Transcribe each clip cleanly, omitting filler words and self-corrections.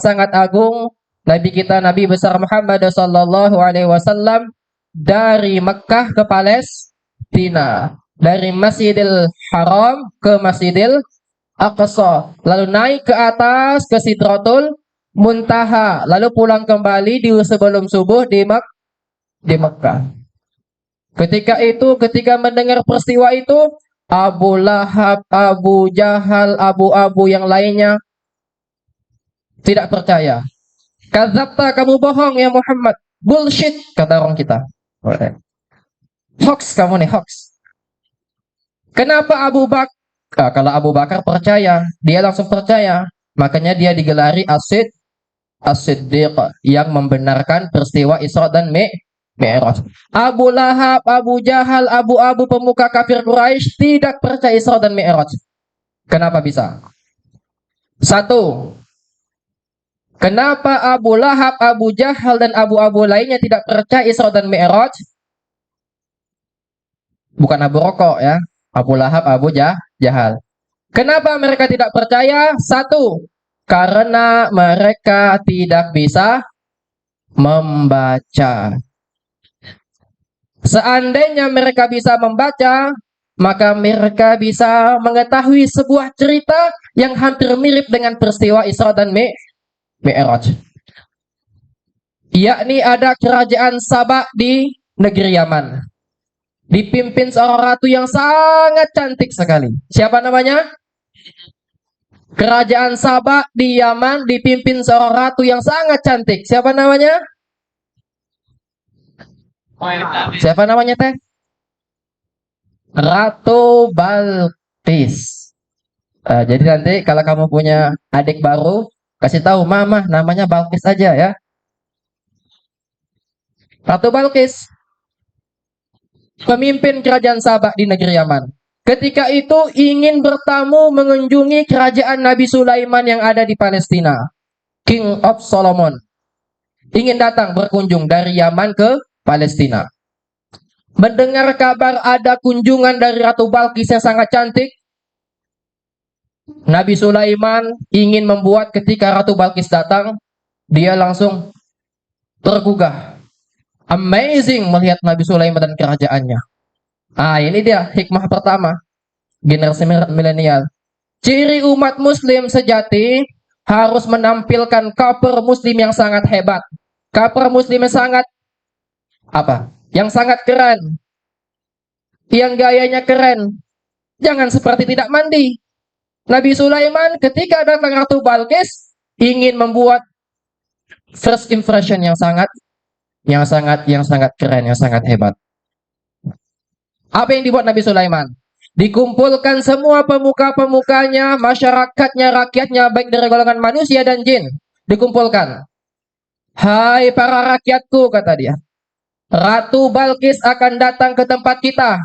sangat agung Nabi kita Nabi besar Muhammad sallallahu alaihi wasallam dari Mekkah ke Palestina, dari Masjidil Haram ke Masjidil Aqsa, lalu naik ke atas ke Sidratul Muntaha, lalu pulang kembali di sebelum subuh di Mekkah. Ketika mendengar peristiwa itu, Abu Lahab, Abu Jahal, Abu yang lainnya tidak percaya. Kadzabta, kamu bohong ya Muhammad. Bullshit, kata orang kita. Hoax kamu nih, hoax. Kenapa Abu Bakar? Kalau Abu Bakar percaya, dia langsung percaya. Makanya dia digelari As-Siddiq yang membenarkan peristiwa Isra dan Mi'raj. Abu Lahab, Abu Jahal, Abu pemuka kafir Quraisy tidak percaya Isra dan Mi'raj. Kenapa bisa? Satu, kenapa Abu Lahab, Abu Jahal, dan Abu lainnya tidak percaya Isra dan Mi'raj? Bukan Abu Rokok ya. Abu Lahab, Abu Jahal. Kenapa mereka tidak percaya? Satu, karena mereka tidak bisa membaca. Seandainya mereka bisa membaca, maka mereka bisa mengetahui sebuah cerita yang hampir mirip dengan peristiwa Isra dan Mi'raj. Yakni ada kerajaan Sabak di negeri Yaman. Dipimpin seorang ratu yang sangat cantik sekali. Siapa namanya? Kerajaan Sabak di Yaman dipimpin seorang ratu yang sangat cantik. Siapa namanya? Siapa namanya teh? Ratu Balqis. Jadi nanti kalau kamu punya adik baru, kasih tahu mama namanya Balqis aja ya. Ratu Balqis, pemimpin kerajaan Sabak di negeri Yaman. Ketika itu ingin bertamu mengunjungi kerajaan Nabi Sulaiman yang ada di Palestina. King of Solomon. Ingin datang berkunjung dari Yaman ke Palestina. Mendengar kabar ada kunjungan dari Ratu Balqis yang sangat cantik, Nabi Sulaiman ingin membuat ketika Ratu Balqis datang, dia langsung tergugah. Amazing melihat Nabi Sulaiman dan kerajaannya. Ini dia hikmah pertama generasi milenial. Ciri umat muslim sejati harus menampilkan cover muslim yang sangat hebat. Cover muslim yang sangat apa? Yang sangat keren. Yang gayanya keren. Jangan seperti tidak mandi. Nabi Sulaiman ketika datang Ratu Balqis ingin membuat first impression yang sangat keren, yang sangat hebat. Apa yang dibuat Nabi Sulaiman? Dikumpulkan semua pemuka-pemukanya, masyarakatnya, rakyatnya, baik dari golongan manusia dan jin. Dikumpulkan. Hai para rakyatku, kata dia. Ratu Balqis akan datang ke tempat kita.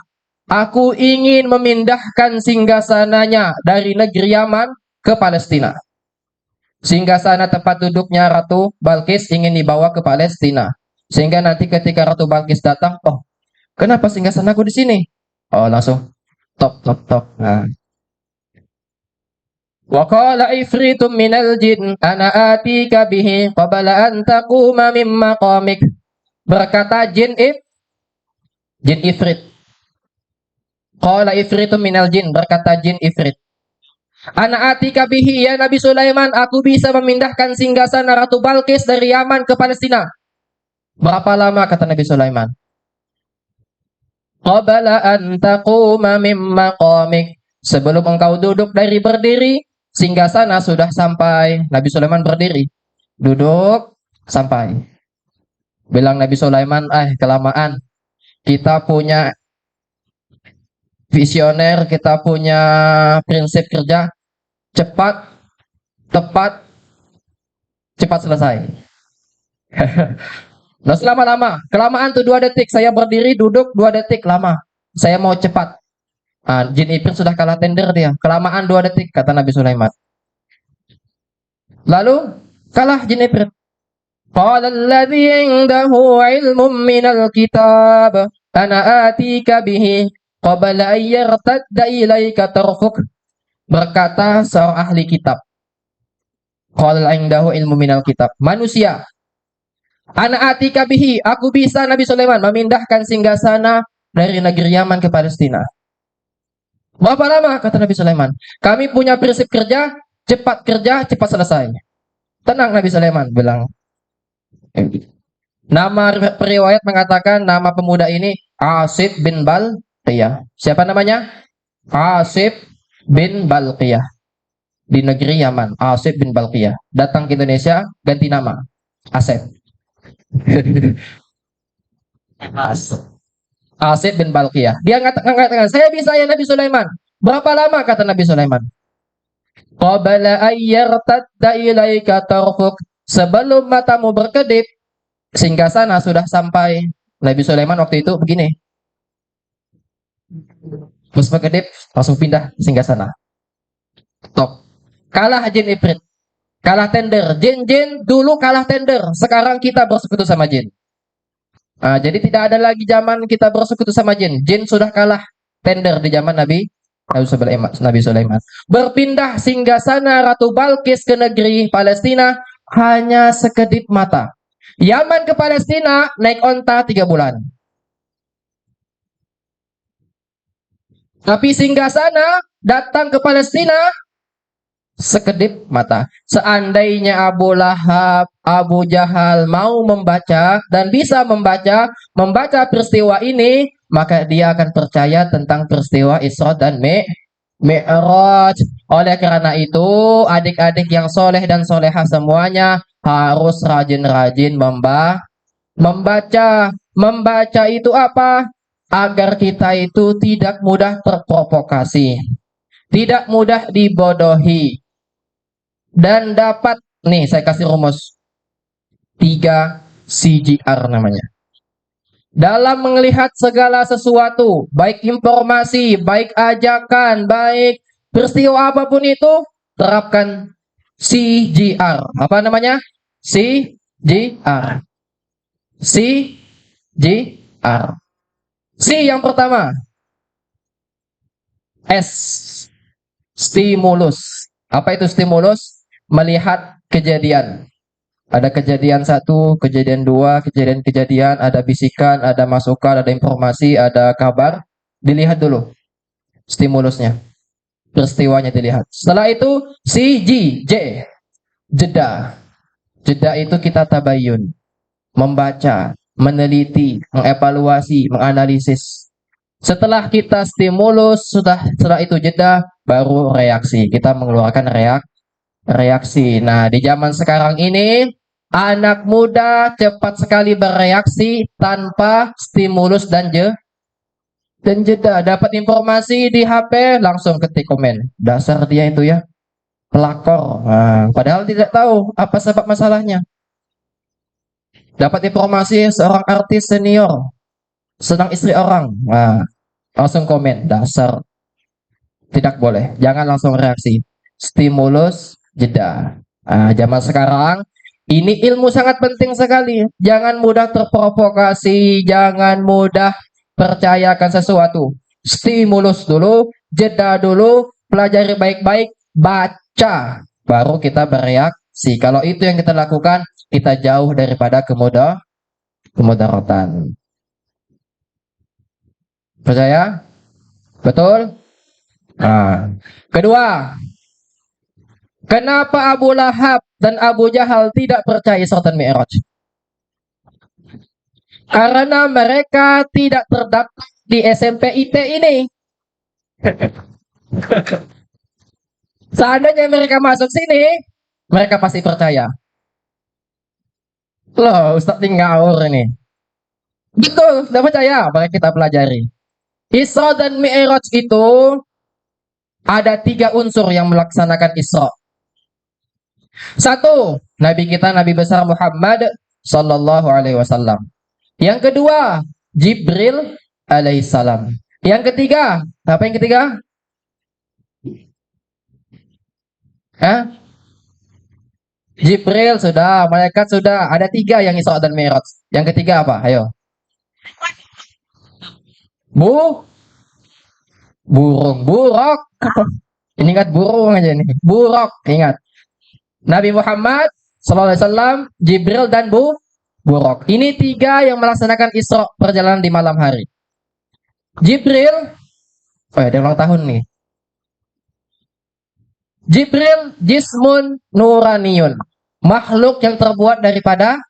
Aku ingin memindahkan singgasananya dari negeri Yaman ke Palestina. Singgasana tempat duduknya Ratu Balqis ingin dibawa ke Palestina. Sehingga nanti ketika Ratu Balqis datang, oh, kenapa singgasanaku di sini? Oh, langsung tok. Nah. Wa qala ifritum minal jin ana atika bihi qabla an taquma min maqamik. Berkata jin ifrit. Qala ifritum minal jin, berkata jin ifrit. Ana atika bihi, ya Nabi Sulaiman, aku bisa memindahkan singgasana Ratu Balqis dari Yaman ke Palestina. Berapa lama, kata Nabi Sulaiman? Qabla an taquma min maqamik. Sebelum engkau duduk dari berdiri, singgasana sudah sampai. Nabi Sulaiman berdiri, duduk, sampai. Bilang Nabi Sulaiman, kelamaan. Kita punya visioner, kita punya prinsip kerja cepat, tepat, cepat selesai. Nah, lama-lama, kelamaan tuh 2 detik. Saya berdiri, duduk 2 detik, lama. Saya mau cepat. Jin ifrit sudah kalah tender dia. Kelamaan 2 detik, kata Nabi Sulaiman. Lalu kalah jin ifrit. Qala alladhi indahu ilmun minal kitab ana atika bihi qabla an yartadda ilaika tarfuk. Berkata seorang ahli kitab. Qala indahu ilmu minal kitab. Manusia. Ana atika bihi, aku bisa Nabi Sulaiman memindahkan singgasana dari negeri Yaman ke Palestina. Berapa lama kata Nabi Sulaiman? Kami punya prinsip kerja, cepat selesai. Tenang Nabi Sulaiman bilang. Nama periwayat mengatakan nama pemuda ini Asif bin Balqiyah. Siapa namanya? Asif bin Balqiyah. Di negeri Yaman, Asif bin Balqiyah. Datang ke Indonesia, ganti nama. Asif. Asif bin Balqiyah. Dia mengatakan, saya bisa ya Nabi Sulaiman. Berapa lama kata Nabi Sulaiman? Qabla ayyartadda ilaika tarfuk. Sebelum matamu berkedip, singgasana sudah sampai. Nabi Sulaiman waktu itu begini. Terus berkedip, langsung pindah singgasana. Top. Kalah jin ifrit. Kalah tender. Jin dulu kalah tender. Sekarang kita bersekutu sama jin. Jadi tidak ada lagi zaman kita bersekutu sama jin. Jin sudah kalah tender di zaman Nabi Sulaiman. Berpindah singgasana Ratu Balkis ke negeri Palestina hanya sekedip mata. Yaman ke Palestina naik onta 3 bulan. Tapi singgasana datang ke Palestina sekedip mata. Seandainya Abu Lahab, Abu Jahal mau membaca dan bisa membaca peristiwa ini, maka dia akan percaya tentang peristiwa Isra dan Mi'raj. Oleh karena itu, adik-adik yang soleh dan soleha semuanya harus rajin-rajin membaca. Membaca itu apa? Agar kita itu tidak mudah terprovokasi, tidak mudah dibodohi, dan dapat, nih saya kasih rumus 3 CGR namanya. Dalam melihat segala sesuatu, baik informasi, baik ajakan, baik peristiwa apapun itu, terapkan CGR. Apa namanya? CGR. CGR. C yang pertama. S. Stimulus. Apa itu stimulus? Melihat kejadian. Ada kejadian 1, kejadian 2, kejadian, ada bisikan, ada masukan, ada informasi, ada kabar. Dilihat dulu stimulusnya. Peristiwanya dilihat. Setelah itu J. Jeda. Jeda itu kita tabayun. Membaca, meneliti, mengevaluasi, menganalisis. Setelah kita stimulus, setelah itu jeda, baru reaksi. Kita mengeluarkan reaksi. Nah, di zaman sekarang ini, anak muda cepat sekali bereaksi tanpa stimulus dan jeda. Dapat informasi di HP, langsung ketik komen. Dasar dia itu ya, pelakor. Nah, padahal tidak tahu apa sebab masalahnya. Dapat informasi seorang artis senior sedang istri orang. Nah, langsung komen. Dasar. Tidak boleh. Jangan langsung reaksi. Stimulus, jeda. Nah, zaman sekarang ini ilmu sangat penting sekali. Jangan mudah terprovokasi, jangan mudah percayakan sesuatu. Stimulus dulu, jeda dulu, pelajari baik-baik, baca, baru kita bereaksi. Kalau itu yang kita lakukan, kita jauh daripada kemudaratan. Percaya? Betul? Nah, kedua, kenapa Abu Lahab dan Abu Jahal tidak percaya Isra dan Mi'raj? Karena mereka tidak terdaftar di SMP IT ini. Seandainya mereka masuk sini, mereka pasti percaya. Loh, Ustaz ngawur ini. Betul, tidak percaya. Mari kita pelajari. Isra dan Mi'raj itu ada 3 unsur yang melaksanakan Isra. 1, Nabi kita, Nabi besar Muhammad Sallallahu Alaihi Wasallam. Yang kedua, Jibril Alaihissalam. Yang ketiga, apa yang ketiga? Jibril sudah, malaikat sudah. Ada 3 yang Isra dan Mi'raj. Yang ketiga apa? Ayo. Burung, buruk. Ingat burung aja nih. Buruk, ingat. Nabi Muhammad SAW, Jibril dan Buraq. Ini tiga yang melaksanakan Isra, perjalanan di malam hari. Jibril, oh ya, dia ulang tahun nih. Jibril jismun nuraniyun, makhluk yang terbuat daripada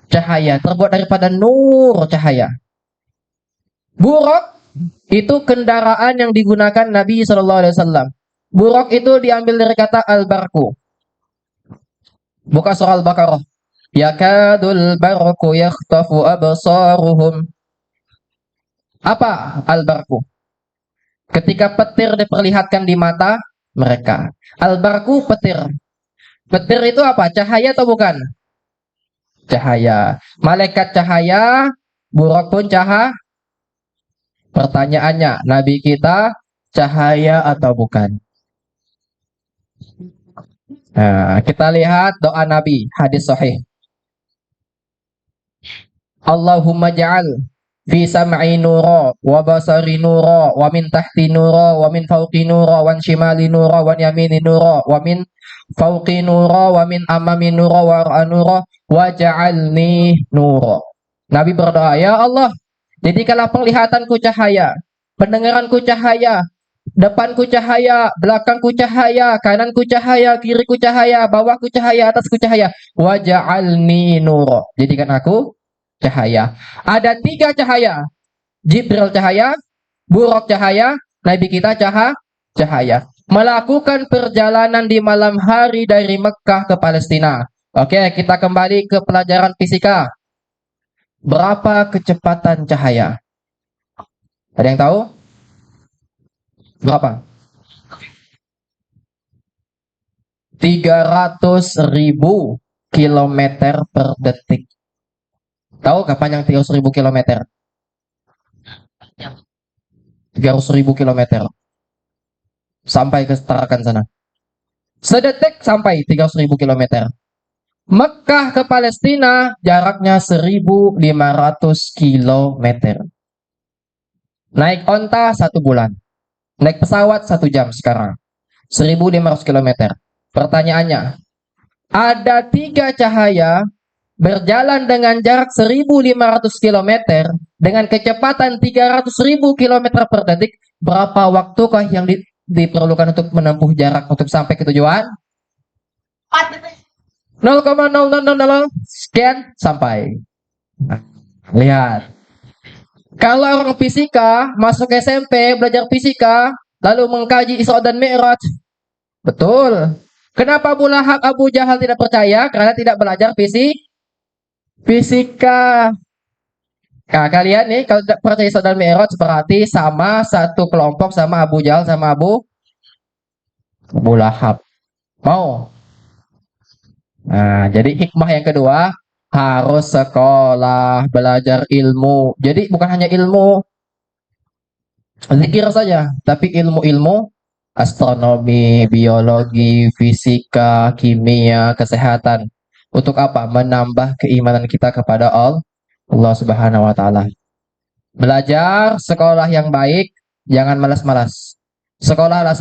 cahaya, terbuat daripada nur cahaya. Buraq itu kendaraan yang digunakan Nabi SAW. Buraq itu diambil dari kata al-barku. Buka surah Al-Baqarah. Yakadul barku yakhtafu absaruhum. Apa al-barku? Ketika petir diperlihatkan di mata mereka. Al-barku petir. Petir itu apa? Cahaya atau bukan? Cahaya. Malaikat cahaya, Buraq pun cahaya. Pertanyaannya, Nabi kita cahaya atau bukan? Nah, kita lihat doa Nabi, hadis sahih. Allahumma ja'al fi sam'i nura wa basari nura wa min tahti nura wa min fawqi nura wa min shimali nura wa min yamini nura wa min fawqi nura wa min amami nura wa ra'a nura wa ja'alni nura. Nabi berdoa, ya Allah, jadikanlah penglihatanku cahaya, pendengaranku cahaya, depanku cahaya, belakangku cahaya, kananku cahaya, kiriku cahaya, bawahku cahaya, atasku cahaya. Wa ja'alni nura. Jadikan aku cahaya. Ada tiga cahaya. Jibril cahaya, Buraq cahaya, Nabi kita cahaya. Melakukan perjalanan di malam hari dari Mekah ke Palestina. Oke, kita kembali ke pelajaran fisika. Berapa kecepatan cahaya? Ada yang tahu? Berapa? 300.000 kilometer per detik. Tahu kapan yang 300.000 kilometer? 300.000 kilometer. Sampai ke Tarakan sana. Sedetik sampai 300.000 kilometer. Mekah ke Palestina jaraknya 1.500 kilometer. Naik onta 1 bulan. Naik pesawat 1 jam sekarang. 1.500 kilometer. Pertanyaannya, ada 3 cahaya berjalan dengan jarak 1.500 kilometer dengan kecepatan 300.000 kilometer per detik. Berapa waktukah yang diperlukan untuk menempuh jarak untuk sampai ke tujuan? 0,0000 sekian sampai. Nah, lihat. Kalau orang fisika masuk SMP belajar fisika lalu mengkaji Isra dan Mi'raj, betul. Kenapa Abu Lahab, Abu Jahal tidak percaya? Karena tidak belajar fisika. Nah, kalian nih kalau tidak percaya Isra dan Mi'raj berarti sama satu kelompok sama Abu Jahal sama Abu Lahab. Mau? Nah, jadi hikmah yang kedua, harus sekolah, belajar ilmu. Jadi bukan hanya ilmu zikir saja, tapi ilmu-ilmu astronomi, biologi, fisika, kimia, kesehatan. Untuk apa? Menambah keimanan kita kepada Allah Subhanahu wa taala. Belajar, sekolah yang baik, jangan malas-malas. Sekolahlah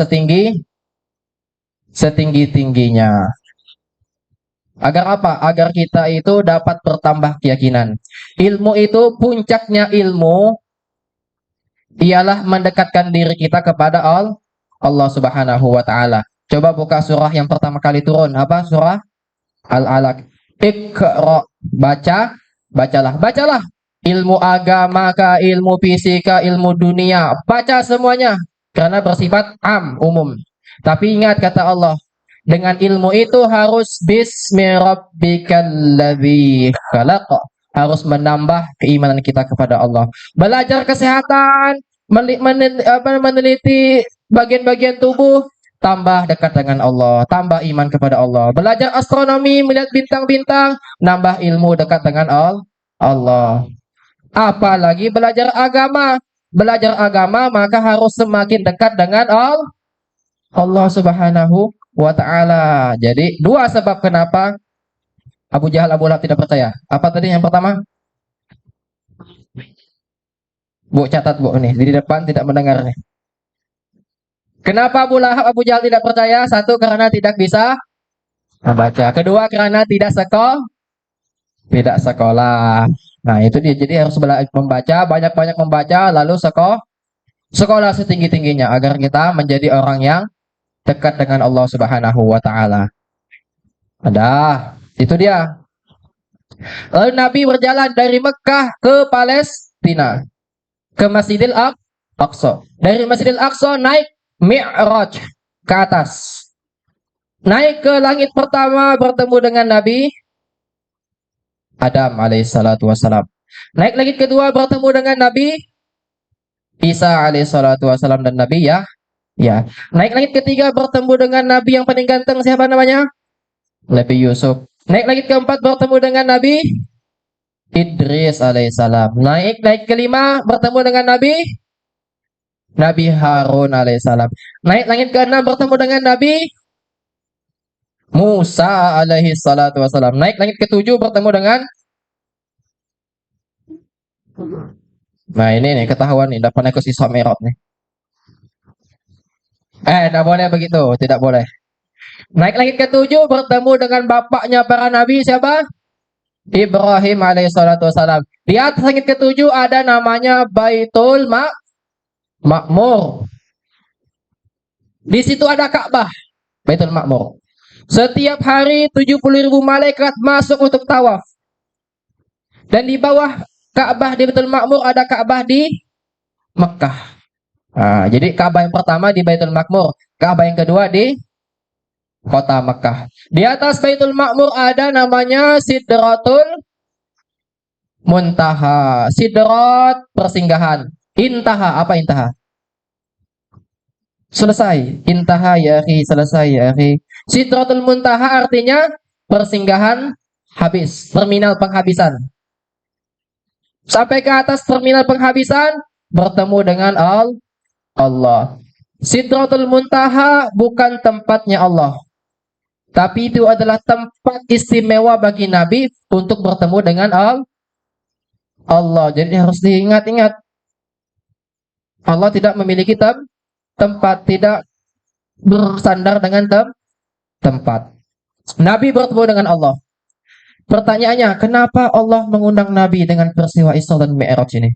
setinggi-tingginya. Agar apa? Agar kita itu dapat bertambah keyakinan. Ilmu itu, puncaknya ilmu ialah mendekatkan diri kita kepada Allah Subhanahu wa taala. Coba buka surah yang pertama kali turun. Apa surah? Al-Alaq. Iqra, bacalah. Ilmu agama kah, ilmu fisika, ilmu dunia, baca semuanya karena bersifat umum. Tapi ingat kata Allah, dengan ilmu itu harus bismi rabbikalladzii khalaq. Harus menambah keimanan kita kepada Allah. Belajar kesehatan, meneliti bagian-bagian tubuh, tambah dekat dengan Allah, tambah iman kepada Allah. Belajar astronomi, melihat bintang-bintang, nambah ilmu dekat dengan Allah. Apalagi belajar agama. Belajar agama maka harus semakin dekat dengan Allah Subhanahu wa ta'ala. Jadi 2 sebab kenapa Abu Jahal, Abu Lahab tidak percaya. Apa tadi yang pertama? Bu, catat Bu nih, di depan tidak mendengar nih. Kenapa Abu Lahab, Abu Jahal tidak percaya? Satu, karena tidak bisa membaca. Kedua, karena tidak sekolah. Nah, itu dia. Jadi harus membaca, banyak-banyak membaca, lalu sekolah setinggi-tingginya agar kita menjadi orang yang dekat dengan Allah Subhanahu wa taala. Ada, itu dia. Lalu Nabi berjalan dari Mekah ke Palestina, ke Masjidil Aqsa. Dari Masjidil Aqsa naik Mi'raj ke atas. Naik ke langit pertama bertemu dengan Nabi Adam alaihissalatu wassalam. Naik langit kedua bertemu dengan Nabi Isa alaihissalatu wassalam dan Nabi ya. Naik langit ketiga bertemu dengan Nabi yang paling ganteng, siapa namanya? Nabi Yusuf. Naik langit keempat bertemu dengan Nabi Idris alaihissalam. Naik kelima bertemu dengan Nabi Harun alaihissalam. Naik langit keenam bertemu dengan Nabi Musa alaihi salatu wassalam. Naik langit ketujuh bertemu dengan ini nih ketahuan nih, dapat ikut Isra Mi'raj nih. Tidak boleh begitu, tidak boleh. Naik langit ketujuh bertemu dengan bapaknya para nabi, siapa? Ibrahim alaihi salatu wassalam. Di atas langit ketujuh ada namanya Baitul Makmur. Di situ ada Ka'bah, Baitul Makmur. Setiap hari 70.000 malaikat masuk untuk tawaf. Dan di bawah Ka'bah di Baitul Makmur ada Ka'bah di Mekah. Jadi Ka'bah yang pertama di Baitul Makmur, Ka'bah yang kedua di kota Mekah. Di atas Baitul Makmur ada namanya Sidratul Muntaha. Sidrat persinggahan. Intaha, apa intaha? Selesai. Intaha ya akhi, selesai ya akhi. Sidratul Muntaha artinya persinggahan habis, terminal penghabisan. Sampai ke atas terminal penghabisan bertemu dengan Allah. Sidratul Muntaha bukan tempatnya Allah, tapi itu adalah tempat istimewa bagi Nabi untuk bertemu dengan Allah. Jadi harus diingat-ingat. Allah tidak memiliki tempat, tidak bersandar dengan tempat. Nabi bertemu dengan Allah. Pertanyaannya, kenapa Allah mengundang Nabi dengan peristiwa Isra dan Mi'raj ini?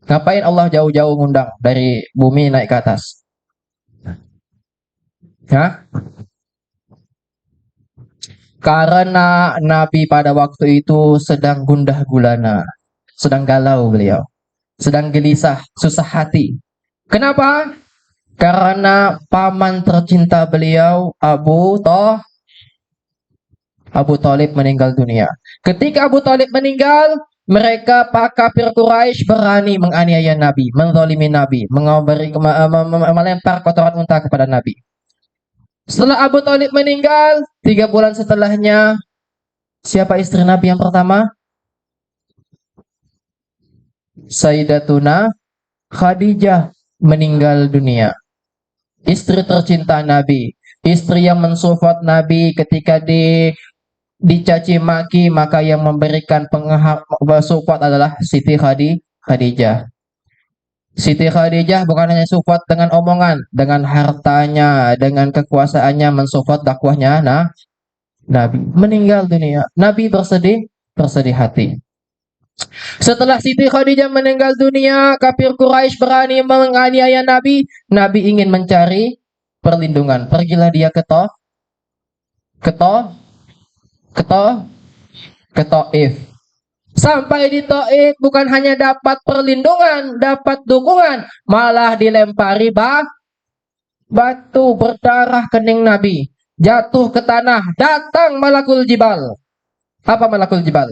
Ngapain Allah jauh-jauh ngundang dari bumi naik ke atas? Karena Nabi pada waktu itu sedang gundah gulana, sedang galau beliau, sedang gelisah, susah hati. Kenapa? Karena paman tercinta beliau Abu Thalib meninggal dunia. Ketika Abu Thalib meninggal, mereka para kafir Quraisy berani menganiaya Nabi, menzalimi Nabi, melempar kotoran unta kepada Nabi. Setelah Abu Thalib meninggal, 3 bulan setelahnya, siapa istri Nabi yang pertama? Sayyidatuna Khadijah meninggal dunia. Istri tercinta Nabi, istri yang mensupport Nabi ketika dicaci maki, maka yang memberikan support adalah Siti Khadijah. Siti Khadijah bukan hanya support dengan omongan, dengan hartanya, dengan kekuasaannya mensupport dakwahnya. Nabi meninggal dunia, Nabi bersedih hati. Setelah Siti Khadijah meninggal dunia, kafir Quraisy berani menganiaya Nabi. Nabi ingin mencari perlindungan. Pergilah dia ke Taif. Sampai di Taif bukan hanya dapat perlindungan, dapat dukungan, malah dilempari batu berdarah kening Nabi. Jatuh ke tanah, datang Malakul Jibal. Apa Malakul Jibal?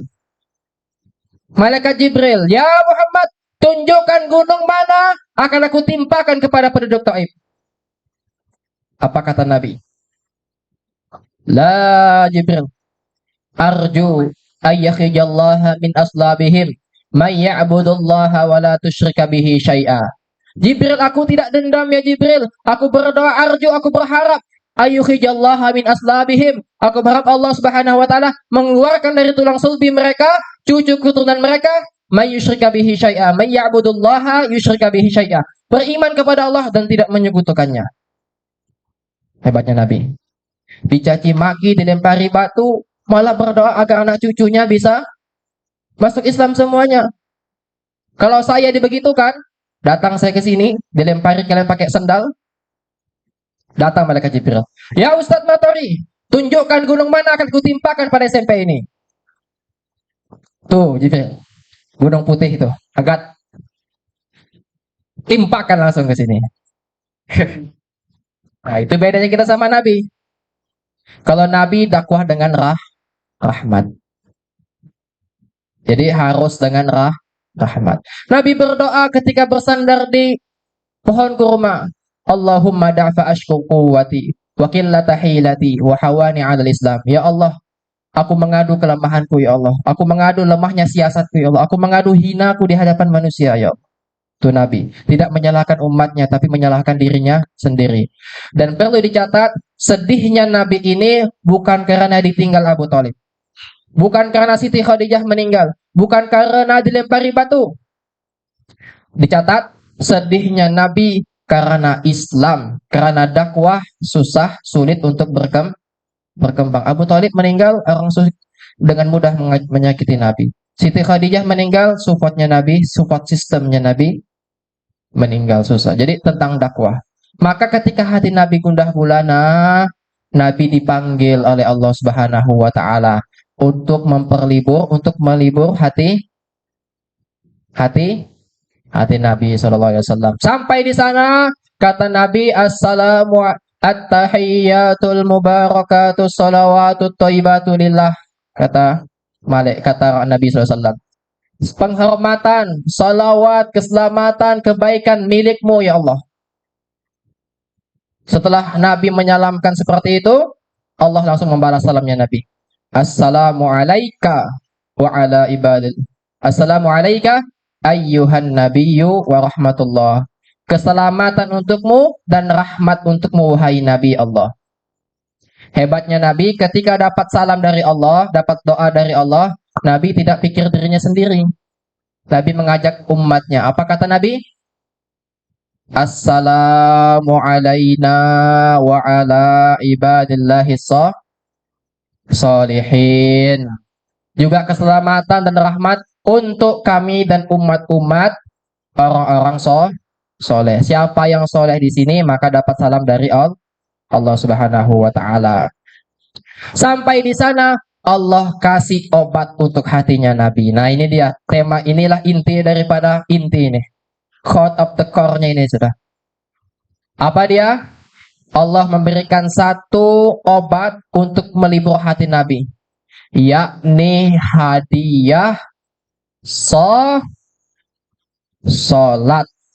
Malaikat Jibril, ya Muhammad, tunjukkan gunung mana akan aku timpakan kepada penduduk Taif. Apa kata Nabi? La Jibril, arju ayyakhijallaha min aslabihim man ya'budullaha wa la tusyrika bihi syai'a. Jibril, aku tidak dendam ya Jibril. Aku berdoa, arju, aku berharap ayyakhijallaha min aslabihim. Aku berharap Allah Subhanahu wa taala mengeluarkan dari tulang sulbi mereka, cucu keturunan mereka may yusyrika bihi syai'a, may ya'budullaha yusyrika bihi syai'a. Beriman kepada Allah dan tidak menyekutukannya. Hebatnya Nabi. Dicaci maki, dilempari batu, malah berdoa agar anak cucunya bisa masuk Islam semuanya. Kalau saya dibegitukan, datang saya ke sini, dilempari kalian pakai sendal, datang malaikat Jibril. Ya Ustadz Matori, tunjukkan gunung mana akan kutimpakan pada SMP ini. Tuh Jibril, gunung putih itu, agak timpakan langsung ke sini. Nah, itu bedanya kita sama Nabi. Kalau Nabi dakwah dengan rahmat. Jadi harus dengan rahmat. Nabi berdoa ketika bersandar di pohon kurma. Allahumma da'fa ashku quwwati wa qillata hilati wa hawani 'alal Islam. Ya Allah, aku mengadu kelemahanku ya Allah. Aku mengadu lemahnya siasatku ya Allah. Aku mengadu hinaku di hadapan manusia ya Allah. Itu Nabi. Tidak menyalahkan umatnya, tapi menyalahkan dirinya sendiri. Dan perlu dicatat, sedihnya Nabi ini bukan karena ditinggal Abu Thalib. Bukan karena Siti Khadijah meninggal. Bukan karena dilempari batu. Dicatat, sedihnya Nabi karena Islam. Karena dakwah susah, sulit untuk berkembang. Abu Thalib meninggal, orang dengan mudah menyakiti Nabi. Siti Khadijah meninggal, supportnya Nabi, support sistemnya Nabi meninggal susah. Jadi tentang dakwah. Maka ketika hati Nabi gundah gulana, Nabi dipanggil oleh Allah Subhanahu wa taala untuk melibur hati Nabi sallallahu alaihi wasallam. Sampai di sana kata Nabi, assalamu at-tahiyyatul mubarakatus salawatut thayyibatu lillah. Kata Nabi sallallahu alaihi wasallam. Penghormatan, salawat, keselamatan, kebaikan milikmu ya Allah. Setelah Nabi menyalamkan seperti itu, Allah langsung membalas salamnya Nabi. Assalamu alayka wa ala ibadil. Assalamu alayka ayyuhan nabiyyu wa rahmatullah. Keselamatan untukmu dan rahmat untukmu wahai Nabi Allah. Hebatnya Nabi ketika dapat salam dari Allah, dapat doa dari Allah, Nabi tidak pikir dirinya sendiri. Nabi mengajak umatnya. Apa kata Nabi? Assalamu alayna wa ala ibadillahi sholihin. Juga keselamatan dan rahmat untuk kami dan umat-umat orang-orang soleh. Siapa yang soleh di sini maka dapat salam dari Allah Subhanahu wa taala. Sampai di sana Allah kasih obat untuk hatinya Nabi. Nah, ini dia tema, inilah inti daripada inti ini. Quote of the core-nya ini sudah. Apa dia? Allah memberikan satu obat untuk melibur hati Nabi, yakni hadiah sholat.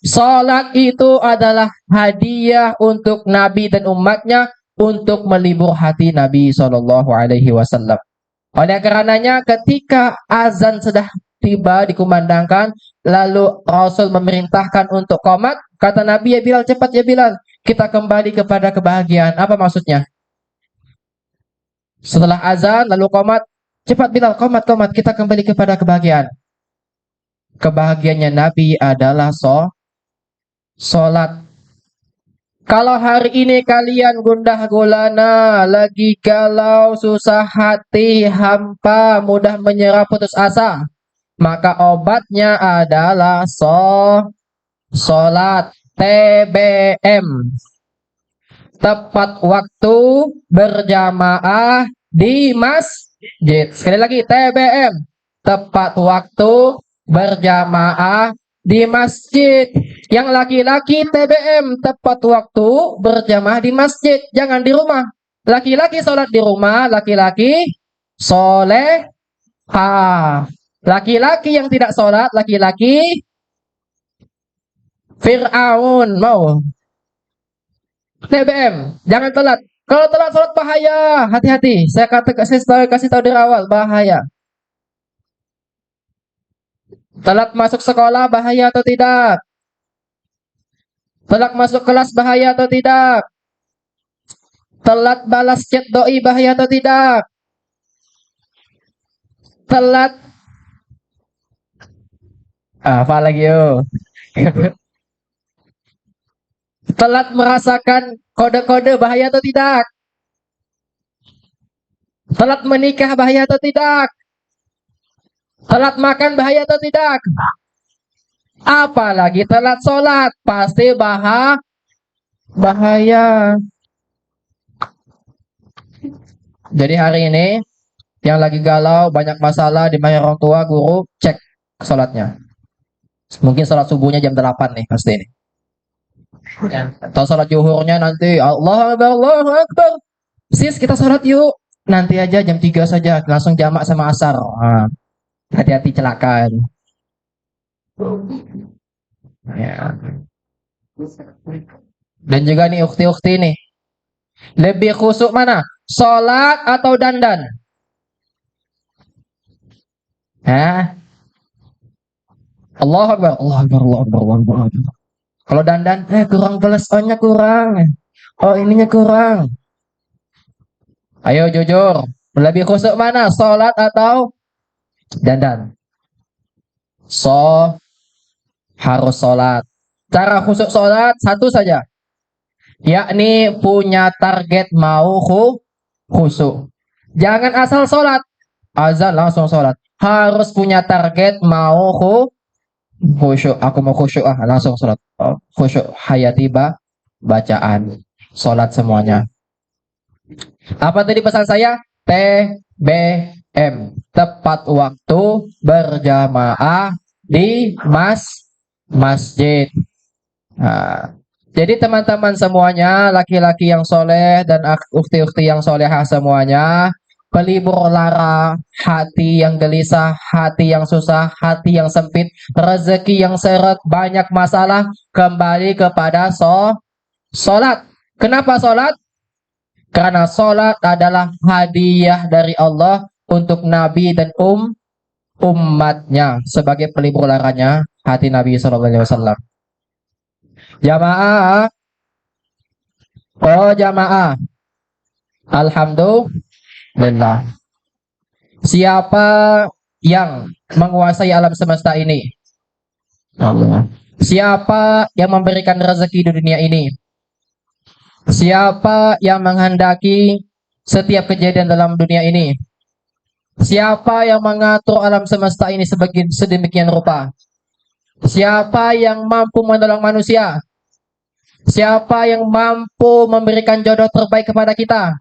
Sholat itu adalah hadiah untuk Nabi dan umatnya untuk melibur hati Nabi Shallallahu Alaihi Wasallam. Oleh karenanya ketika azan sudah tiba dikumandangkan, lalu Rasul memerintahkan untuk qomat, kata Nabi, ya Bilal, cepat ya Bilal, kita kembali kepada kebahagiaan. Apa maksudnya? Setelah azan lalu qomat, cepat Bilal, qomat, kita kembali kepada kebahagiaan. Kebahagiaannya Nabi adalah sholat. Kalau hari ini kalian gundah gulana, lagi galau, susah hati, hampa, mudah menyerah, putus asa, maka obatnya adalah sholat. TBM, tepat waktu, berjamaah di masjid. Sekali lagi, TBM, tepat waktu, berjamaah di masjid. Yang laki-laki TBM, tepat waktu, berjamaah di masjid, jangan di rumah. Laki-laki sholat di rumah, laki-laki soleh. Laki-laki yang tidak sholat, laki-laki Fir'aun. Mau TBM, jangan telat. Kalau telat sholat bahaya, hati-hati. Saya kasih tahu dari awal, bahaya. Telat masuk sekolah bahaya atau tidak? Telat masuk kelas bahaya atau tidak? Telat balas chat doi bahaya atau tidak? Telat Apa lagi yuk? Telat merasakan kode-kode bahaya atau tidak? Telat menikah bahaya atau tidak? Telat makan bahaya atau tidak? Apalagi telat sholat, pasti bahaya. Jadi hari ini yang lagi galau, banyak masalah di orang tua, guru, cek sholatnya. Mungkin sholat subuhnya jam 8 nih pasti ini. Atau sholat zuhurnya nanti Allah Akbar, Allah Akbar. Sis, kita sholat yuk. Nanti aja jam 3 saja, langsung jamak sama asar. Ah, hati-hati celaka. Ya. Dan juga nih ukti-ukti nih. Lebih khusuk mana? Sholat atau dandan? Hah? Allah Akbar, Allah Akbar, Allah Akbar, Allah Akbar. Kalau dandan, kurang plus on-nya kurang. Oh, ininya kurang. Ayo jujur. Lebih khusuk mana? Sholat atau dandan? Harus sholat. Cara khusuk sholat satu saja. Yakni punya target mau khusuk. Jangan asal sholat. Azan langsung sholat. Harus punya target mau khusyuk. Aku mau khusyuk langsung sholat. Khusyuk hayati bacaan. Sholat semuanya. Apa tadi pesan saya? TBM. Tepat waktu berjamaah di masjid. Nah, jadi teman-teman semuanya, laki-laki yang soleh dan ukti-ukti yang solehah semuanya, pelibur lara hati yang gelisah, hati yang susah, hati yang sempit, rezeki yang seret, banyak masalah, kembali kepada sholat. Kenapa sholat? Karena sholat adalah hadiah dari Allah untuk Nabi dan umatnya sebagai pelibur laranya hati Nabi SAW. Jamaah, jamaah. Alhamdulillah. Siapa yang menguasai alam semesta ini? Allah. Siapa yang memberikan rezeki di dunia ini? Siapa yang menghendaki setiap kejadian dalam dunia ini? Siapa yang mengatur alam semesta ini sedemikian rupa? Siapa yang mampu menolong manusia? Siapa yang mampu memberikan jodoh terbaik kepada kita?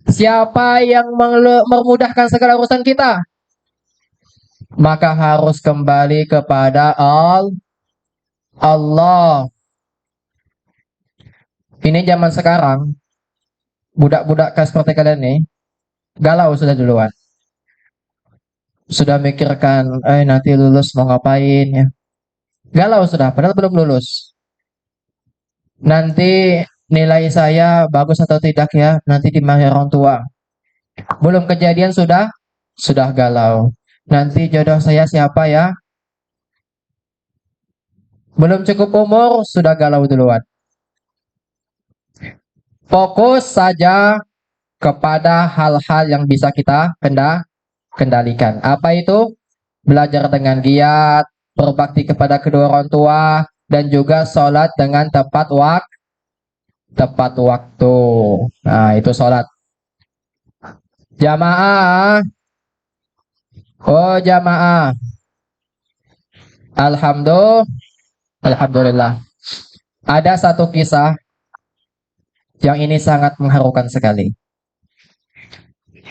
Siapa yang memudahkan segala urusan kita? Maka harus kembali kepada Allah. Ini zaman sekarang, budak-budak seperti kalian nih, galau sudah duluan. Sudah mikirkan, nanti lulus mau ngapain ya. Galau sudah, padahal belum lulus. Nanti nilai saya bagus atau tidak ya, nanti dimarahi orang tua. Belum kejadian sudah galau. Nanti jodoh saya siapa ya? Belum cukup umur, sudah galau duluan. Fokus saja kepada hal-hal yang bisa kita kendalikan. Apa itu? Belajar dengan giat, berbakti kepada kedua orang tua, dan juga sholat dengan tepat waktu. Nah, itu sholat. Jamaah. Jamaah. Alhamdulillah. Ada satu kisah yang ini sangat mengharukan sekali.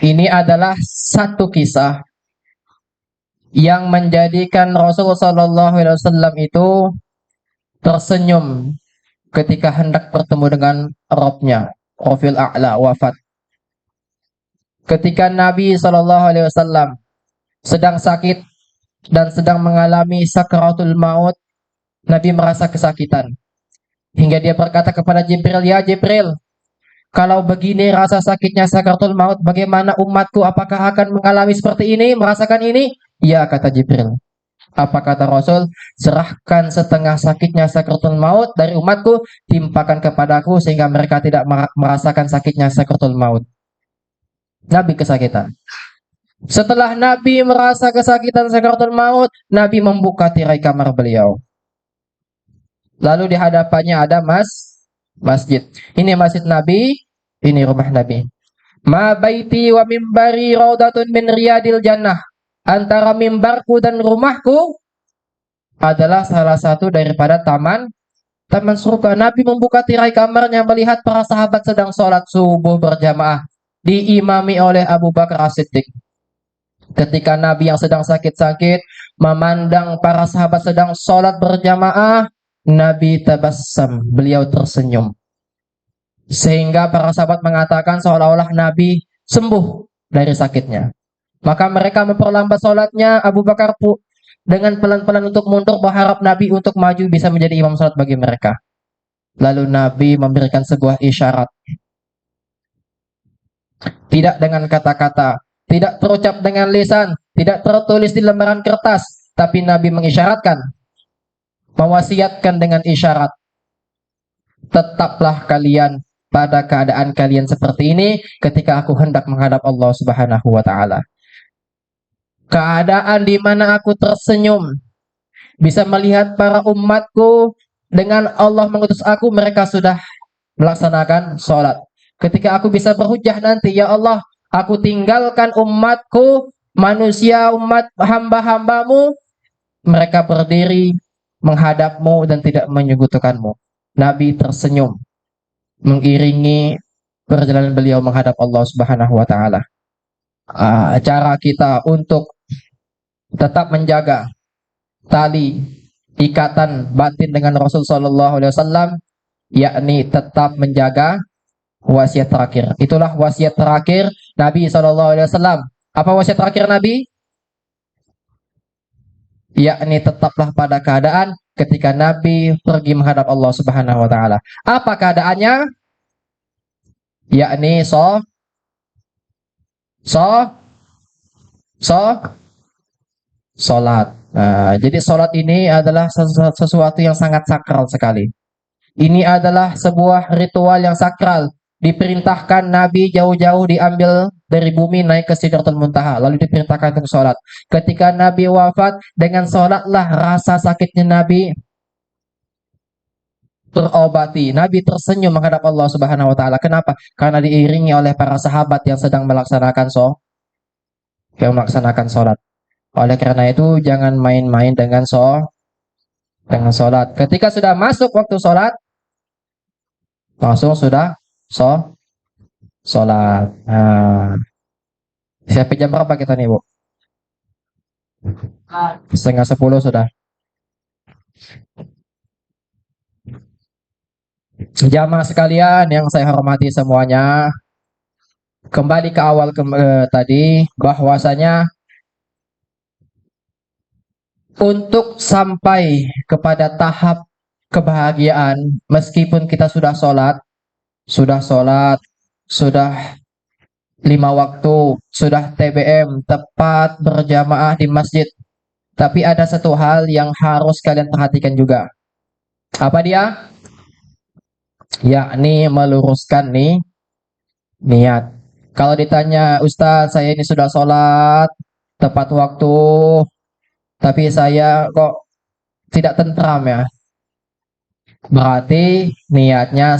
Ini adalah satu kisah yang menjadikan Rasulullah SAW itu tersenyum ketika hendak bertemu dengan Rabbnya, Rafiul A'la, wafat. Ketika Nabi SAW sedang sakit dan sedang mengalami sakaratul maut, Nabi merasa kesakitan. Hingga dia berkata kepada Jibril, "Ya Jibril, kalau begini rasa sakitnya sakaratul maut, bagaimana umatku? Apakah akan mengalami seperti ini, merasakan ini?" "Ya," kata Jibril. Apa kata Rasul? "Serahkan setengah sakitnya sakaratul maut dari umatku, timpakan kepadaku sehingga mereka tidak merasakan sakitnya sakaratul maut." Nabi kesakitan. Setelah Nabi merasa kesakitan sakaratul maut, Nabi membuka tirai kamar beliau. Lalu di hadapannya ada masjid. Ini masjid Nabi, ini rumah Nabi. Ma baiti wa mimbari raudatun min riyadil jannah. Antara mimbarku dan rumahku adalah salah satu daripada taman surga. Nabi membuka tirai kamarnya melihat para sahabat sedang sholat subuh berjamaah diimami oleh Abu Bakar As-Siddiq. Ketika Nabi yang sedang sakit-sakit memandang para sahabat sedang sholat berjamaah, Nabi tabassam, beliau tersenyum. Sehingga para sahabat mengatakan seolah-olah Nabi sembuh dari sakitnya. Maka mereka memperlambat sholatnya. Abu Bakar dengan pelan-pelan untuk mundur berharap Nabi untuk maju bisa menjadi imam sholat bagi mereka. Lalu Nabi memberikan sebuah isyarat. Tidak dengan kata-kata, tidak terucap dengan lisan, tidak tertulis di lembaran kertas, tapi Nabi mengisyaratkan, mewasiatkan dengan isyarat. Tetaplah kalian pada keadaan kalian seperti ini ketika aku hendak menghadap Allah Subhanahu wa taala. Keadaan di mana aku tersenyum, bisa melihat para umatku dengan Allah mengutus aku, mereka sudah melaksanakan sholat. Ketika aku bisa berhujjah nanti, ya Allah, aku tinggalkan umatku, manusia, umat hamba-hambamu, mereka berdiri menghadapmu dan tidak menyekutukanmu. Nabi tersenyum mengiringi perjalanan beliau menghadap Allah Subhanahu wa taala. Cara kita untuk tetap menjaga tali ikatan batin dengan Rasul Shallallahu Alaihi Wasallam, yakni tetap menjaga wasiat terakhir. Itulah wasiat terakhir Nabi Shallallahu Alaihi Wasallam. Apa wasiat terakhir Nabi? Yakni tetaplah pada keadaan ketika Nabi pergi menghadap Allah Subhanahu Wa Taala. Apa keadaannya? Yakni so Sholat. Nah, jadi sholat ini adalah sesuatu yang sangat sakral sekali. Ini adalah sebuah ritual yang sakral. Diperintahkan Nabi jauh-jauh diambil dari bumi naik ke Sidratul Muntaha. Lalu diperintahkan untuk sholat. Ketika Nabi wafat, dengan sholatlah rasa sakitnya Nabi terobati. Nabi tersenyum menghadap Allah Subhanahu Wa Taala. Kenapa? Karena diiringi oleh para sahabat yang sedang melaksanakan sholat. Oleh karena itu jangan main-main dengan sholat. Ketika sudah masuk waktu sholat, langsung sudah sholat. Nah, siapa jam berapa kita nih, Bu? 9:30 sudah. Jamaah sekalian yang saya hormati semuanya, kembali ke awal tadi, bahwasanya untuk sampai kepada tahap kebahagiaan, meskipun kita sudah sholat, sudah 5 waktu, sudah TBM, tepat berjamaah di masjid, tapi ada satu hal yang harus kalian perhatikan juga. Apa dia? Yakni meluruskan niat. Kalau ditanya, Ustaz, saya ini sudah sholat tepat waktu, tapi saya kok tidak tentram ya. Berarti niatnya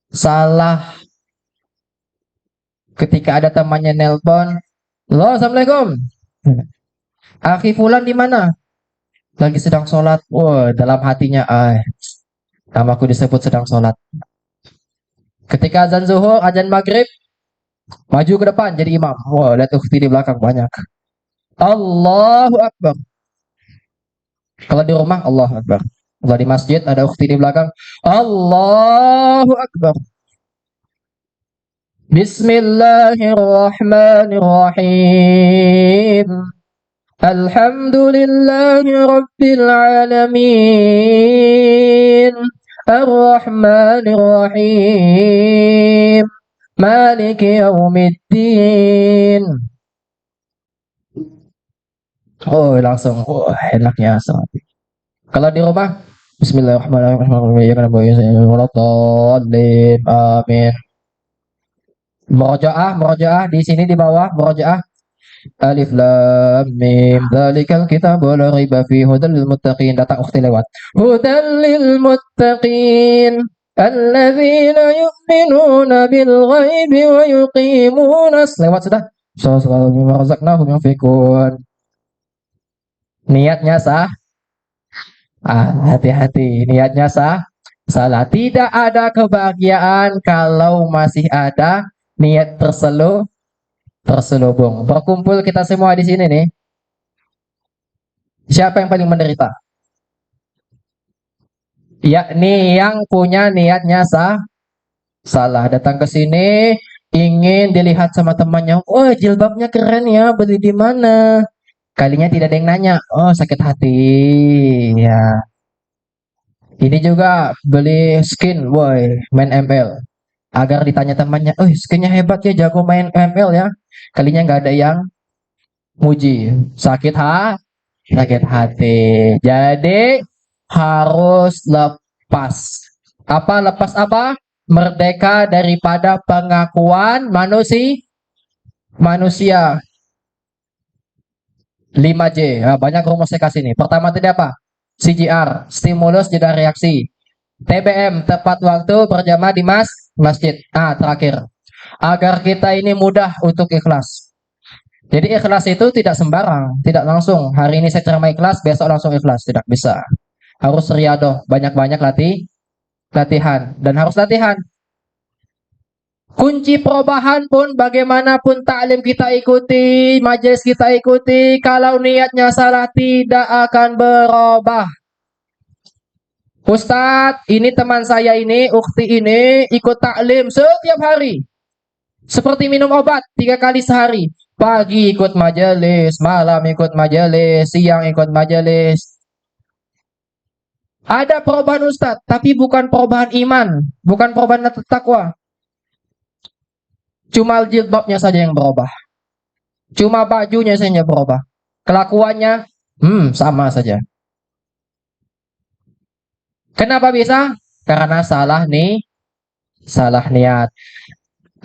salah. Ketika ada temannya nelpon, "Halo, Assalamualaikum. Akhi Fulan di mana?" Lagi sedang sholat. Wah, dalam hatinya, namaku disebut sedang sholat. Ketika azan zuhur, azan maghrib, maju ke depan jadi imam. Wah, lihat ukhti di belakang banyak. Allahu Akbar. Kalau di rumah, Allahu Akbar. Kalau di masjid ada ukhti di belakang, Allahu Akbar. Bismillahirrahmanirrahim. Alhamdulillahi Rabbil Alamin. Ar-Rahmanir-Rahim. Maliki Yaumiddin. Oh, langsung. Enaknya sangat. Kalau di rumah, Bismillahirrahmanirrahim. Amin. Murojaah di sini di bawah, murojaah. Alif lam mim dzalikal kitabu la raiba fihi hudal lil muttaqin. Datang ukhti lewat. Hudal lil muttaqin alladzina yu'minuna bil ghaibi wa yuqimunas. Lewat sudah. Sallallahu mimma razaqnahum yunfikun. Niatnya sah. Hati-hati. Niatnya sah. Salah. Tidak ada kebahagiaan kalau masih ada niat terselubung. Berkumpul kita semua di sini nih. Siapa yang paling menderita? Yakni yang punya niatnya salah. Datang ke sini ingin dilihat sama temannya. Oh, jilbabnya keren ya. Beli di mana? Kalinya tidak ada yang nanya. Oh, sakit hati. Ya. Ini juga beli skin, boy, main ML. Agar ditanya temannya, oh skinnya hebat ya, jago main ML ya. Kalinya nggak ada yang muji. Sakit hati. Jadi harus lepas. Lepas apa? Merdeka daripada pengakuan manusia. 5J. Nah, banyak rumus saya kasih nih. Pertama tadi apa? CGR, stimulus jeda reaksi. TBM, tepat waktu berjamaah di masjid. Terakhir. Agar kita ini mudah untuk ikhlas. Jadi ikhlas itu tidak sembarang, tidak langsung. Hari ini saya ceramah ikhlas, besok langsung ikhlas, tidak bisa. Harus riadoh, banyak-banyak latihan dan harus latihan. Kunci perubahan pun bagaimanapun taklim kita ikuti, majelis kita ikuti, kalau niatnya salah tidak akan berubah. Ustadz, ini teman saya ini, ukhti ini ikut taklim setiap hari. Seperti minum obat 3 kali sehari. Pagi ikut majelis, malam ikut majelis, siang ikut majelis. Ada perubahan Ustadz, tapi bukan perubahan iman, bukan perubahan takwa. Cuma jilbabnya saja yang berubah. Cuma bajunya saja yang berubah. Kelakuannya, sama saja. Kenapa bisa? Karena salah niat.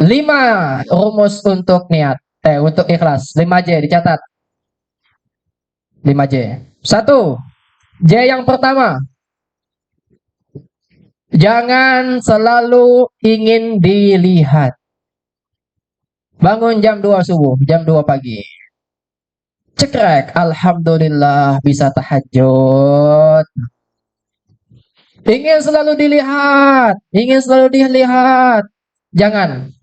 5 rumus untuk niat. Untuk ikhlas. 5J dicatat. 5J. 1. J yang pertama. Jangan selalu ingin dilihat. Bangun jam 2 subuh, jam 2 pagi. Cekrek, alhamdulillah bisa tahajud. Ingin selalu dilihat. Jangan.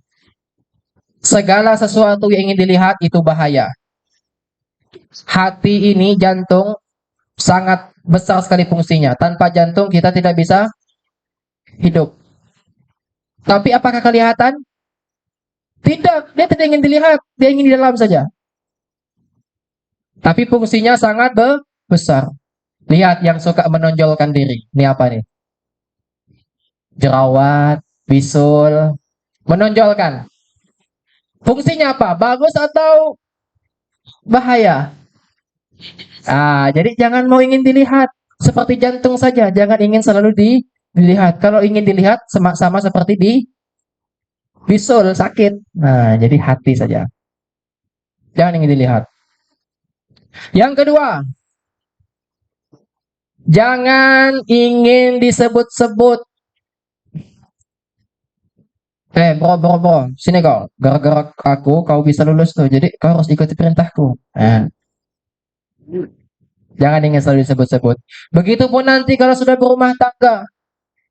Segala sesuatu yang ingin dilihat itu bahaya. Hati ini, jantung sangat besar sekali fungsinya. Tanpa jantung kita tidak bisa hidup. Tapi apakah kelihatan? Tidak, dia tidak ingin dilihat, dia ingin di dalam saja. Tapi fungsinya sangat besar. Lihat yang suka menonjolkan diri. Ini apa nih? Jerawat, bisul, menonjolkan. Fungsinya apa? Bagus atau bahaya? Jadi jangan mau ingin dilihat. Seperti jantung saja, jangan ingin selalu dilihat. Kalau ingin dilihat, sama seperti bisul, sakit. Jadi hati saja. Jangan ingin dilihat. Yang kedua, jangan ingin disebut-sebut. Bro, sini kau. Gara-gara aku, kau bisa lulus tuh. Jadi kau harus ikuti perintahku. Jangan ingin selalu disebut-sebut. Begitupun nanti kalau sudah berumah tangga.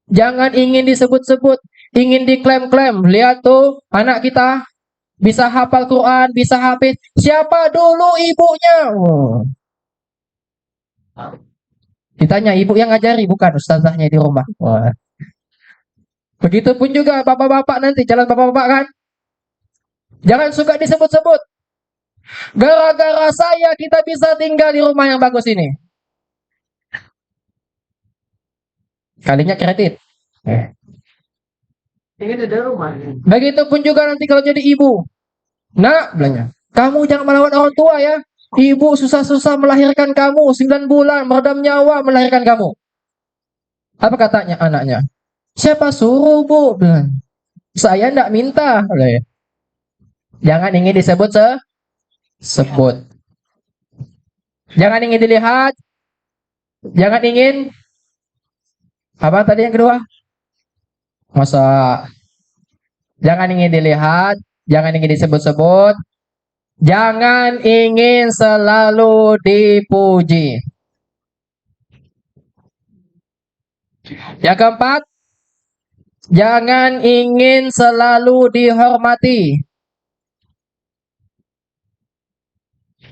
Jangan ingin disebut-sebut. Ingin diklaim-klaim. Lihat tuh, anak kita bisa hafal Quran, bisa hafiz. Siapa dulu ibunya? Ditanya, ibu yang ngajari, bukan ustazahnya di rumah. Begitupun juga bapak-bapak nanti, jalan bapak-bapak kan. Jangan suka disebut-sebut. Gara-gara saya kita bisa tinggal di rumah yang bagus ini. Kalinya kredit. Ini ada rumah. Begitupun juga nanti kalau jadi ibu. Nak, bilangnya, kamu jangan melawan orang tua ya. Ibu susah-susah melahirkan kamu, 9 bulan, meredam nyawa melahirkan kamu. Apa katanya anaknya? Siapa suruh, Bu? Bilang, saya enggak minta. Jangan ingin disebut sebut. Jangan ingin dilihat, jangan ingin apa tadi yang kedua? Masa jangan ingin dilihat, jangan ingin disebut-sebut, jangan ingin selalu dipuji. Yang keempat, jangan ingin selalu dihormati.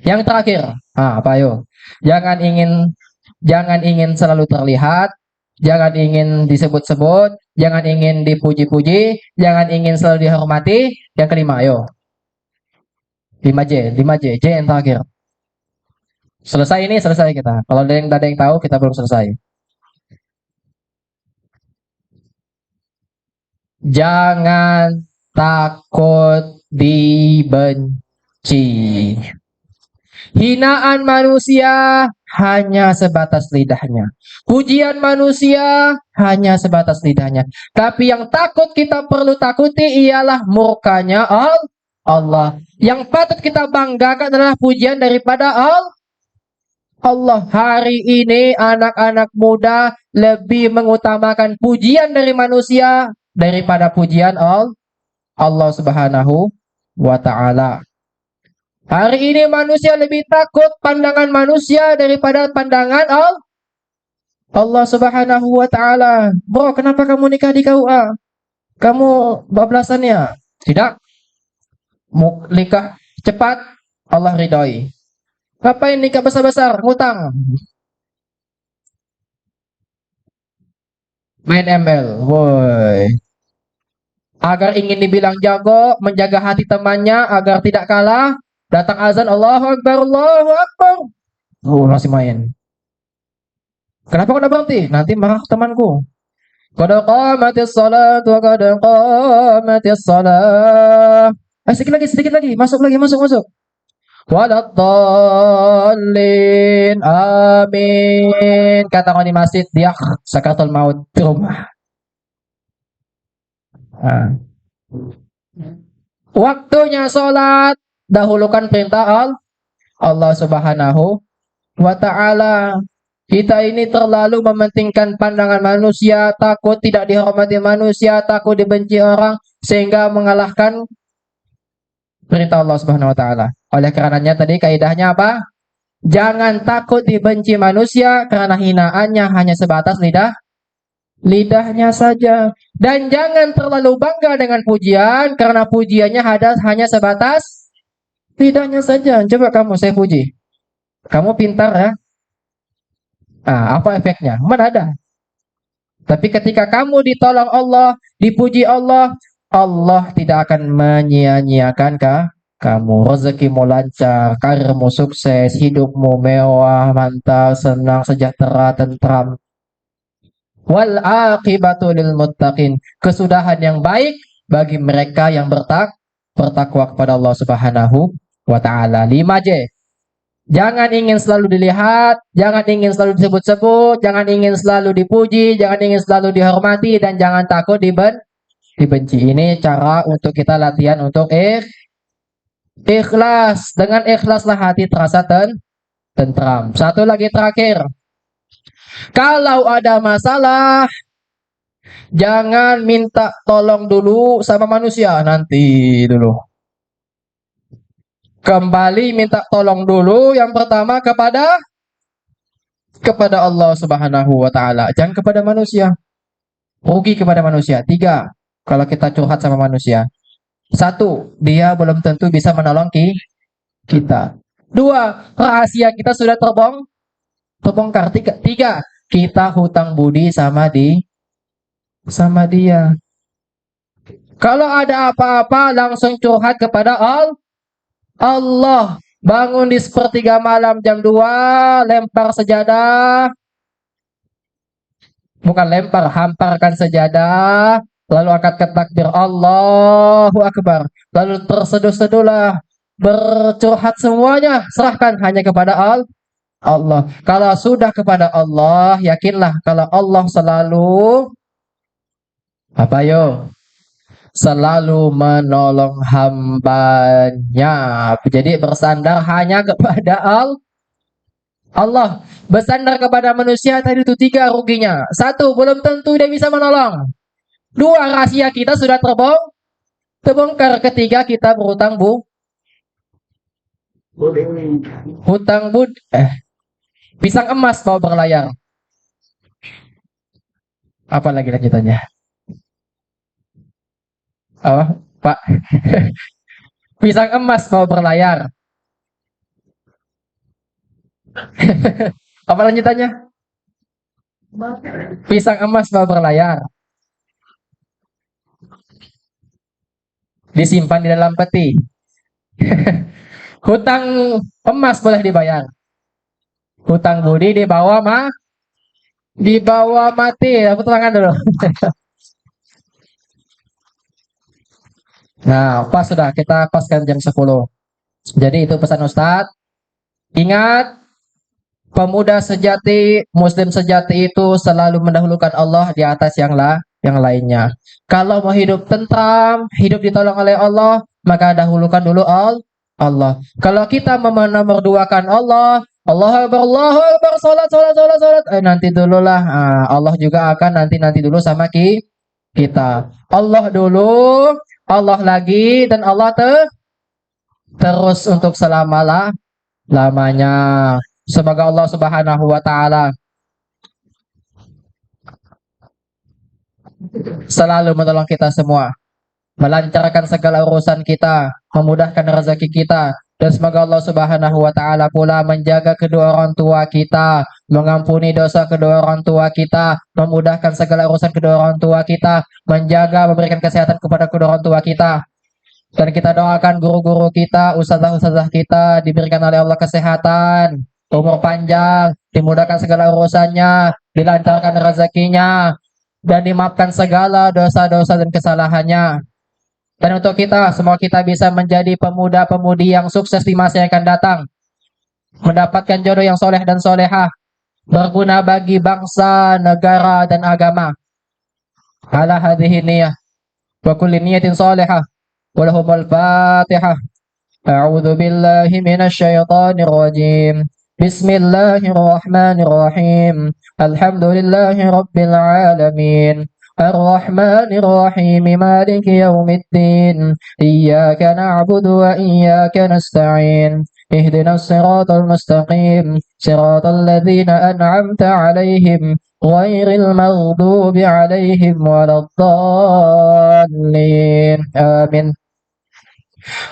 Yang terakhir, apa ayo? Jangan ingin selalu terlihat, jangan ingin disebut-sebut, jangan ingin dipuji-puji, jangan ingin selalu dihormati. Yang kelima, ayo. 5J yang terakhir. Selesai kita. Kalau ada yang tahu, kita belum selesai. Jangan takut dibenci. Hinaan manusia hanya sebatas lidahnya. Pujian manusia hanya sebatas lidahnya. Tapi yang kita perlu takuti ialah murkanya Allah. Yang patut kita banggakan adalah pujian daripada Allah. Hari ini anak-anak muda lebih mengutamakan pujian dari manusia daripada pujian Allah Subhanahu wa ta'ala. Hari ini manusia lebih takut pandangan manusia daripada pandangan Allah Subhanahu wa ta'ala. Bro, kenapa kamu nikah di KUA? Kamu bablasannya? Tidak. Nikah cepat, Allah ridhoi. Ngapain nikah besar-besar? Ngutang. Main ML. Woi. Agar ingin dibilang jago, menjaga hati temannya agar tidak kalah. Datang azan, Allahu Akbar, Allahu Akbar. Masih main. Kenapa kau udah berhenti? Nanti marah temanku. Qad qamatis salat wa qad qamatis salat. Sedikit lagi. Masuk. Waladdallin. Amin. Kata kau di masjid, dia sakaratul maut di rumah. Waktunya sholat, dahulukan perintah Allah Subhanahu wa ta'ala. Kita ini terlalu mementingkan pandangan manusia, takut tidak dihormati manusia, takut dibenci orang, sehingga mengalahkan perintah Allah Subhanahu wa ta'ala. Oleh karenanya tadi kaidahnya apa? Jangan takut dibenci manusia karena hinaannya hanya sebatas lidahnya saja. Dan jangan terlalu bangga dengan pujian karena pujiannya hanya sebatas lidahnya saja. Coba kamu saya puji. Kamu pintar ya. Apa efeknya? Mana ada. Tapi ketika kamu ditolong Allah, dipuji Allah, Allah tidak akan menyia-nyiakan kamu. Rezekimu lancar, karirmu sukses, hidupmu mewah, mantap, senang, sejahtera, tentram. Wal aqibatu lil muttaqin. Kesudahan yang baik bagi mereka yang bertakwa kepada Allah Subhanahu wa ta'ala. 5J. Jangan ingin selalu dilihat, jangan ingin selalu disebut-sebut, jangan ingin selalu dipuji, jangan ingin selalu dihormati, dan jangan takut dibenci. Ini cara untuk kita latihan untuk ikhlas. Dengan ikhlaslah hati terasa tentram. Satu lagi terakhir. Kalau ada masalah, jangan minta tolong dulu sama manusia, nanti dulu. Kembali minta tolong dulu yang pertama kepada Allah Subhanahu wa ta'ala. Jangan kepada manusia. Rugi kepada manusia. 3, kalau kita curhat sama manusia. 1, dia belum tentu bisa menolong kita. 2, rahasia kita sudah terbongkar. 3, kita hutang budi sama dia. Kalau ada apa-apa langsung curhat kepada Allah. Bangun di sepertiga malam jam 2, lempar sejadah. Bukan lempar, hamparkan sejadah. Lalu angkat takbir Allahu Akbar. Lalu terseduh-seduhlah. Bercurhat semuanya. Serahkan hanya kepada Allah. Kalau sudah kepada Allah, yakinlah kalau Allah selalu apa yo? selalu menolong hambanya. Jadi bersandar hanya kepada Allah. Bersandar kepada manusia tadi itu 3 ruginya. 1, belum tentu dia bisa menolong. 2, rahasia kita sudah terbongkar. 3, kita berhutang hutang pisang emas mau berlayar. Apa lagi lanjutannya? Apa, Pak? Pisang emas mau berlayar. Apa lanjutannya? Pisang emas mau berlayar. Disimpan di dalam peti. Hutang emas boleh dibayar. Hutang budi dibawa mati. Aku tangan dulu. Nah, pas sudah kita paskan jam 10. Jadi itu pesan Ustadz. Ingat, pemuda sejati, muslim sejati itu selalu mendahulukan Allah di atas yang lainnya. Kalau mau hidup tentram, hidup ditolong oleh Allah, maka dahulukan dulu Allah. Kalau kita menomorduakan Allah, Allahu Akbar, salat. Nanti dululah. Allah juga akan nanti dulu sama kita. Allah dulu, Allah lagi, dan Allah terus untuk lamanya. Semoga Allah Subhanahu wa taala selalu menolong kita semua, melancarkan segala urusan kita, memudahkan rezeki kita, dan semoga Allah Subhanahu wa taala pula menjaga kedua orang tua kita, mengampuni dosa kedua orang tua kita, memudahkan segala urusan kedua orang tua kita, menjaga, memberikan kesehatan kepada kedua orang tua kita. Dan kita doakan guru-guru kita, ustazah-ustazah kita diberikan oleh Allah kesehatan, umur panjang, dimudahkan segala urusannya, dilancarkan rezekinya, dan dimaafkan segala dosa-dosa dan kesalahannya. Dan untuk kita, semua kita bisa menjadi pemuda-pemudi yang sukses di masa yang akan datang, mendapatkan jodoh yang soleh dan solehah, berguna bagi bangsa, negara, dan agama. Ala hadhihi niyah wa kulli niyatin solehah. ولهم الفاتحة. أعوذ بالله من الشيطان الرجيم. بسم الله الرحمن الرحيم. الحمد لله رب العالمين. الرحمن الرحيم. مالك يوم الدين. إياك نعبد وإياك نستعين. اهدنا الصراط المستقيم. صراط الذين أنعمت عليهم غير المغضوب عليهم ولا الضالين. آمين.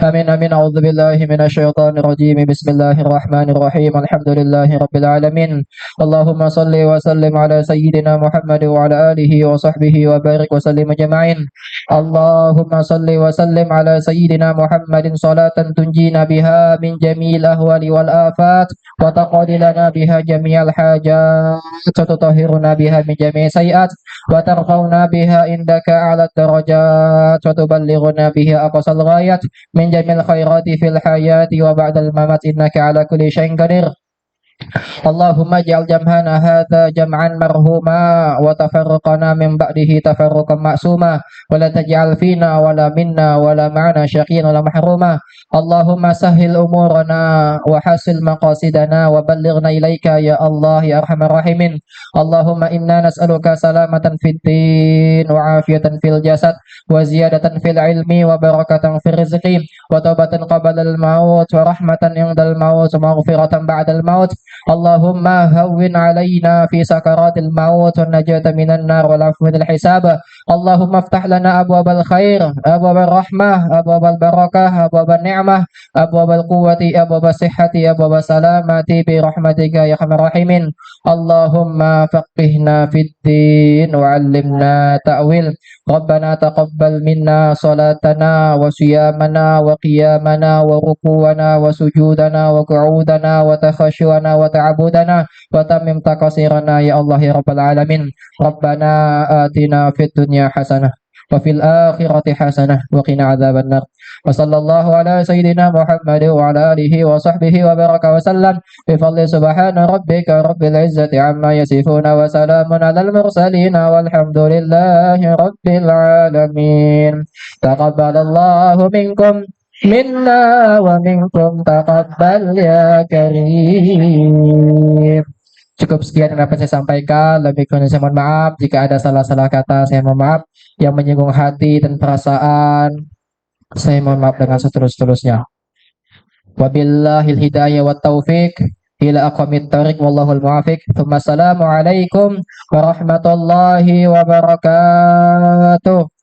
آمين آمين. أعوذ بالله من الشيطان الرجيم. بسم الله الرحمن الرحيم. الحمد لله رب العالمين. اللهم صل وسلم على سيدنا محمد وعلى آله وصحبه وبارك وسلم أجمعين. اللهم صل وسلم على سيدنا محمد صلاة تنجينا بها من جميع الأهوال والآفات، وتقضي لنا بها جميع الحاجات، وتطهرنا بها من جميع السيئات، وترفعنا بها عندك أعلى الدرجات، وتبلغنا بها أقصى الغايات من جميع الخيرات في الحياة وبعد الممات، إنك على كل شيء قدير. اللهم اجعل جمعنا هذا جمعا مرحوما، وتفرقنا من بعده تفرقا معصوما، ولا تجعل فينا ولا منا ولا معنا شقيا ولا محروما. اللهم سهل أمورنا وحسن مقاصدنا وبلغنا إليك يا الله يا أرحم الراحمين. اللهم إنا نسألك سلامة في الدين، وعافية في الجسد، وزيادة في العلم، وبركة في الرزق، وتوبة قبل الموت، ورحمة عند الموت، ومغفرة بعد الموت. اللهم هون علينا في سكرات الموت، والنجاة من النار، والعفو من الحساب. اللهم افتح لنا أبواب الخير، أبواب الرحمة، أبواب البركة، أبواب النعمة، أبواب القوة، أبواب الصحة، أبواب السلامة برحمتك يا أرحم الراحمين. اللهم فقهنا في الدين وعلمنا تأويل. ربنا تقبل منا صلاتنا وصيامنا وقيامنا وركوعنا وسجودنا وقعودنا وتخشعنا وتعبدنا، وتمم تقصيرنا يا الله يا رب العالمين. ربنا آتنا في الدنيا حسنة وفي الآخرة حسنة وقنا عذاب النار وصلى الله على سيدنا محمد وعلى آله وصحبه وبارك وسلم بفضل سبحان ربك رب العزة عما يصفون وسلام على المرسلين والحمد لله رب العالمين تقبل الله منكم منا ومنكم تقبل يا كريم. Cukup sekian yang dapat saya sampaikan. Lebih kurang saya mohon maaf. Jika ada salah-salah kata, saya mohon maaf. Yang menyinggung hati dan perasaan, saya mohon maaf dengan setulus-tulusnya. Wabillahil hidayah wa taufiq ila aqwamit thariq wallahul muwafiq. Assalamualaikum warahmatullahi wabarakatuh.